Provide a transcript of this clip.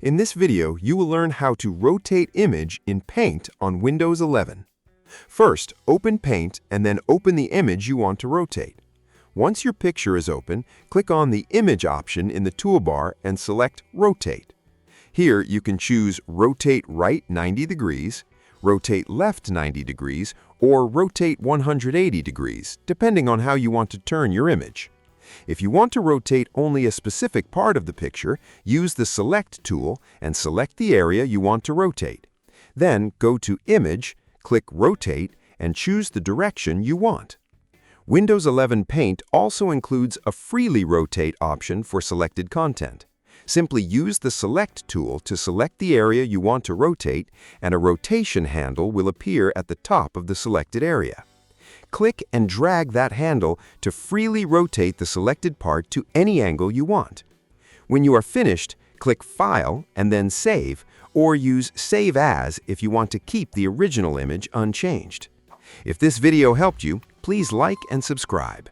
In this video, you will learn how to rotate image in Paint on Windows 11. First, open Paint and then open the image you want to rotate. Once your picture is open, click on the Image option in the toolbar and select Rotate. Here, you can choose Rotate Right 90 degrees, Rotate Left 90 degrees, or Rotate 180 degrees, depending on how you want to turn your image. If you want to rotate only a specific part of the picture, use the Select tool and select the area you want to rotate. Then go to Image, click Rotate, and choose the direction you want. Windows 11 Paint also includes a Freely Rotate option for selected content. Simply use the Select tool to select the area you want to rotate, and a rotation handle will appear at the top of the selected area. Click and drag that handle to freely rotate the selected part to any angle you want. When you are finished, click File and then Save, or use Save As if you want to keep the original image unchanged. If this video helped you, please like and subscribe.